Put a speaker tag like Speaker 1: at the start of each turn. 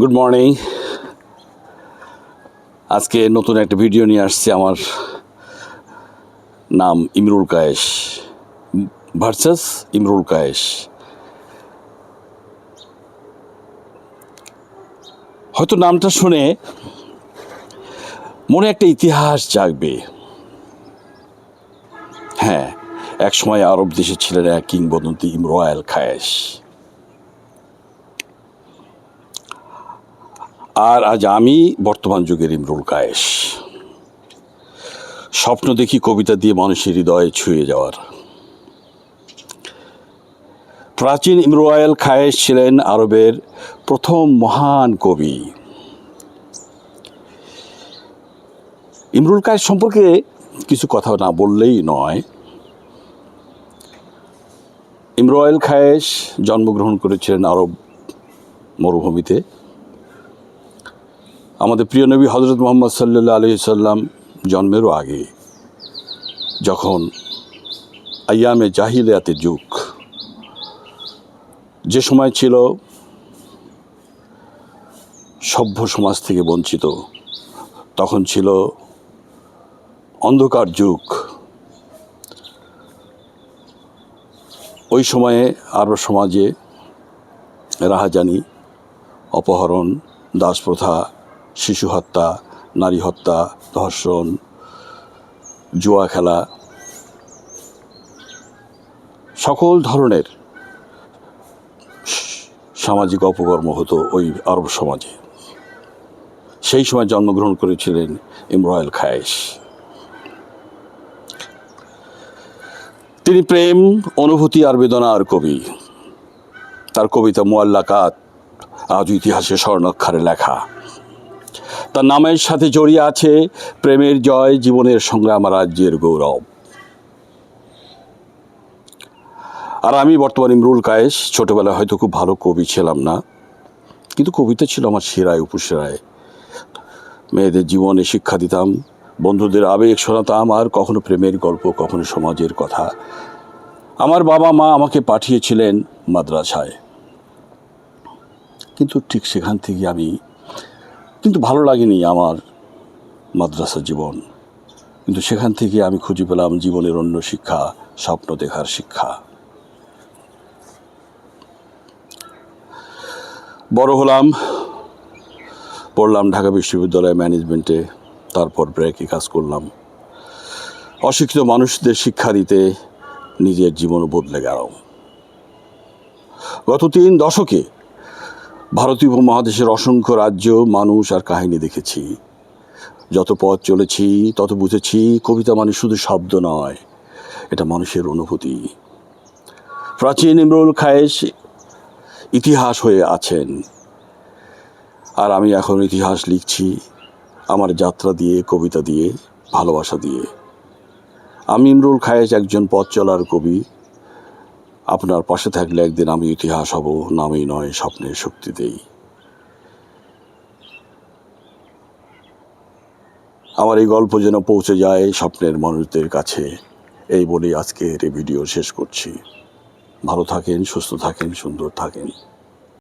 Speaker 1: Good morning. আজকে নতুন একটা ভিডিও নিয়ে আসছি। আমার নাম ইমরুল কায়েস ভার্সাস ইমরুল কায়েস। হয়তো নামটা শুনে মনে একটা ইতিহাস জাগবে। হ্যাঁ, এক সময় আরব দেশে ছিলেন এক কিংবদন্তি ইমরুল কায়েস। আর আজ আমি বর্তমান যুগের ইমরুল কায়েস। স্বপ্ন দেখি কবিতা দিয়ে মানুষের হৃদয়ে ছুঁয়ে যাওয়ার। প্রাচীন ইমরুল কায়েস ছিলেন আরবের প্রথম মহান কবি। ইমরুল কায়েস সম্পর্কে কিছু কথা না বললেই নয়। ইমরুল কায়েস জন্মগ্রহণ করেছিলেন আরব মরুভূমিতে। আমাদের প্রিয় নবী হযরত মুহাম্মদ সাল্লাল্লাহু আলাইহি সাল্লাম জন্মেরও আগে, যখন আইয়ামে জাহিলিয়াতের যুগ, যে সময় ছিল সভ্য সমাজ থেকে বঞ্চিত, তখন ছিল অন্ধকার যুগ। ওই সময়ে আরব সমাজে রাহাজানি, অপহরণ, দাসপ্রথা, শিশু হত্যা, নারী হত্যা, ধর্ষণ, জুয়া খেলা, সকল ধরনের সামাজিক অপকর্ম হতো ওই আরব সমাজে। সেই সময় জন্মগ্রহণ করেছিলেন ইমরুল কায়েস। তিনি প্রেম, অনুভূতি আর বেদনার কবি। তার কবিতা মুআল্লাকাত আজ ইতিহাসে স্বর্ণাক্ষরে লেখা। তার নামের সাথে জড়িয়ে আছে প্রেমের জয়, জীবনের সংগ্রাম আর রাজ্যের গৌরব। আর আমি বর্তমান ইমরুল কায়েস ছোটবেলায় হয়তো খুব ভালো কবি ছিলাম না, কিন্তু কবিতা ছিল আমার শিরায় উপশিরায়। মেয়েদের জীবনে শিক্ষা দিতাম, বন্ধুদের আবেগ শোনাতাম, আর কখনো প্রেমের গল্প, কখনো সমাজের কথা। আমার বাবা মা আমাকে পাঠিয়েছিলেন মাদ্রাসায়, কিন্তু ঠিক সেখান থেকে কিন্তু ভালো লাগেনি আমার মাদ্রাসা জীবন। কিন্তু সেখান থেকে আমি খুঁজে পেলাম জীবনের অন্য শিক্ষা, স্বপ্ন দেখার শিক্ষা। বড় হলাম, পড়লাম ঢাকা বিশ্ববিদ্যালয়ে ম্যানেজমেন্টে, তারপর ব্র্যাকে কাজ করলাম। অশিক্ষিত মানুষদের শিক্ষা দিতে নিজের জীবনও বদলে গেল। গত 3 দশকে ভারতীয় উপমহাদেশের অসংখ্য রাজ্য, মানুষ আর কাহিনী দেখেছি। যত পথ চলেছি তত বুঝেছি কবিতা মানে শুধু শব্দ নয়, এটা মানুষের অনুভূতি। প্রাচীন ইমরুল কায়েস ইতিহাস হয়ে আছেন, আর আমি এখন ইতিহাস লিখছি আমার যাত্রা দিয়ে, কবিতা দিয়ে, ভালোবাসা দিয়ে। আমি ইমরুল কায়েস একজন পথ চলার কবি। আপনার পাশে থাকলে একদিন আমি ইতিহাস হব, নামেই নয় স্বপ্নের শক্তিতেই। আমার এই গল্প যেন পৌঁছে যায় স্বপ্নের মানুষদের কাছে, এই বলেই আজকের এই ভিডিও শেষ করছি। ভালো থাকেন, সুস্থ থাকেন, সুন্দর থাকেন।